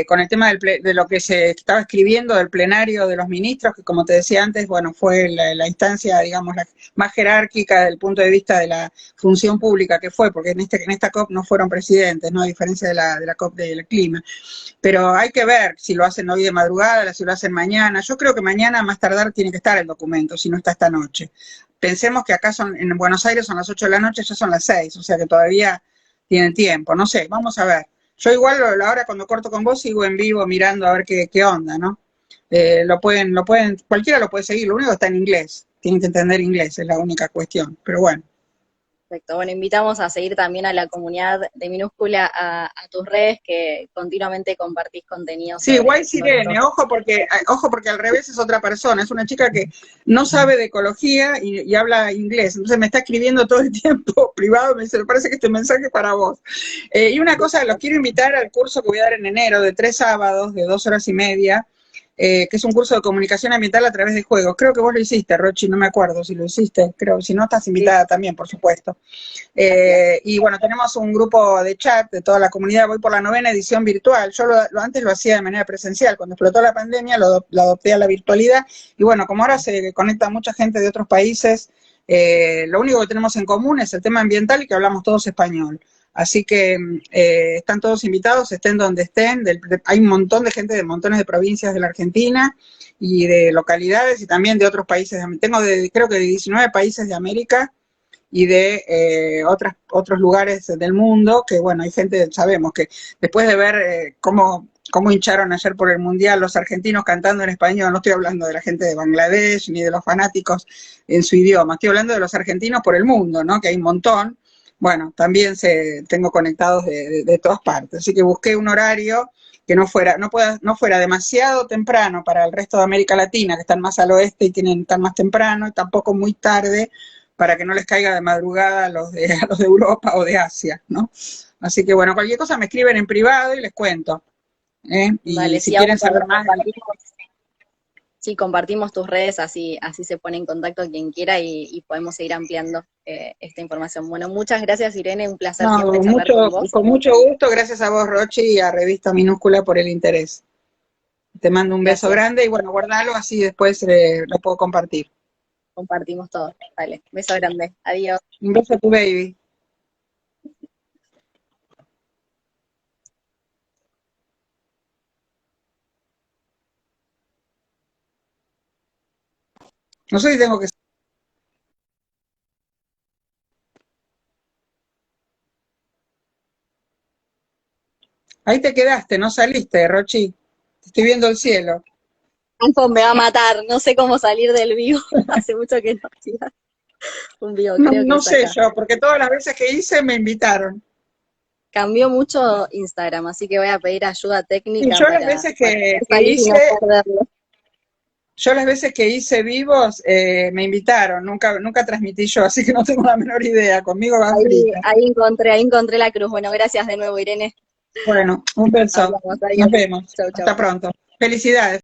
Speaker 2: con el tema de lo que se estaba escribiendo del plenario de los ministros, que como te decía antes, bueno, fue la instancia, digamos, la más jerárquica desde el punto de vista de la función pública que fue, porque en esta COP no fueron presidentes, ¿no? A diferencia de la COP del clima. Pero hay que ver si lo hacen hoy de madrugada, si lo hacen mañana. Yo creo que mañana más tardar tiene que estar el documento, si no está esta noche. Pensemos que acá en Buenos Aires son las 8 de la noche, ya son las 6, o sea que todavía tienen tiempo. No sé, vamos a ver. Yo igual ahora cuando corto con vos sigo en vivo mirando a ver qué onda, ¿no? Cualquiera lo puede seguir, lo único que está en inglés. Tienen que entender inglés, es la única cuestión. Pero bueno.
Speaker 1: Perfecto. Bueno, invitamos a seguir también a la comunidad de Minúscula a tus redes, que continuamente compartís contenido
Speaker 2: Sí,
Speaker 1: sobre,
Speaker 2: Wise
Speaker 1: sobre esto.
Speaker 2: Irene, ojo porque al revés es otra persona, es una chica que no sabe de ecología y habla inglés, entonces me está escribiendo todo el tiempo privado, me dice, me parece que este mensaje es para vos. Y una cosa, los quiero invitar al curso que voy a dar en enero, de 3 sábados, de 2 horas y media, que es un curso de comunicación ambiental a través de juegos. Creo que vos lo hiciste, Rochi, no me acuerdo si lo hiciste, creo, si no estás
Speaker 1: Sí,
Speaker 2: invitada también, por supuesto. Y bueno, tenemos un grupo de chat de toda la comunidad, voy por la 9ª edición virtual, yo antes lo hacía de manera presencial, cuando explotó la pandemia lo adopté a la virtualidad, y bueno, como ahora se conecta mucha gente de otros países, lo único que tenemos en común es el tema ambiental y que hablamos todos español. Así que están todos invitados, estén donde estén, hay un montón de gente de montones de provincias de la Argentina y de localidades y también de otros países, creo que de 19 países de América, y de otros lugares del mundo, que bueno, hay gente, sabemos que después de ver cómo hincharon ayer por el Mundial los argentinos cantando en español, no estoy hablando de la gente de Bangladesh ni de los fanáticos en su idioma, estoy hablando de los argentinos por el mundo, ¿no? Que hay un montón. Bueno, también tengo conectados de todas partes, así que busqué un horario que no fuera demasiado temprano para el resto de América Latina, que están más al oeste y están más temprano, y tampoco muy tarde, para que no les caiga de madrugada a los de Europa o de Asia, ¿no? Así que bueno, cualquier cosa me escriben en privado y les cuento. Y
Speaker 1: dale,
Speaker 2: si
Speaker 1: sí,
Speaker 2: quieren
Speaker 1: aún
Speaker 2: saber más.
Speaker 1: sí, compartimos tus redes, así se pone en contacto quien quiera y podemos seguir ampliando esta información. Bueno, muchas gracias, Irene, un placer siempre
Speaker 2: No,
Speaker 1: charlar con vos.
Speaker 2: con mucho gusto, gracias a vos, Rochi, y a Revista Minúscula por el interés. Te mando un beso
Speaker 1: Gracias,
Speaker 2: grande y bueno, guardalo, así después lo puedo compartir.
Speaker 1: compartimos todo. Dale, beso grande, adiós.
Speaker 2: Un beso a tu baby. No sé si tengo que... Ahí te quedaste, no saliste, Rochi. Te estoy viendo el cielo.
Speaker 1: Anfo me va a matar, no sé cómo salir del vivo, hace mucho que no hacía un vivo,
Speaker 2: No,
Speaker 1: creo que
Speaker 2: no
Speaker 1: es
Speaker 2: sé
Speaker 1: acá.
Speaker 2: yo, porque todas las veces que hice me invitaron.
Speaker 1: Cambió mucho Instagram, así que voy a pedir ayuda
Speaker 2: Y
Speaker 1: técnica
Speaker 2: yo las veces
Speaker 1: para
Speaker 2: que,
Speaker 1: poder
Speaker 2: que
Speaker 1: salir y no
Speaker 2: hice,
Speaker 1: perderlo.
Speaker 2: yo las veces que hice vivos me invitaron, nunca transmití yo, así que no tengo la menor idea, conmigo van
Speaker 1: Ahí,
Speaker 2: fritas.
Speaker 1: ahí encontré la cruz. Bueno, gracias de nuevo, Irene.
Speaker 2: Bueno, un beso,
Speaker 1: Hablamos,
Speaker 2: nos
Speaker 1: adiós.
Speaker 2: vemos,
Speaker 1: Chau, chau.
Speaker 2: hasta pronto. Felicidades.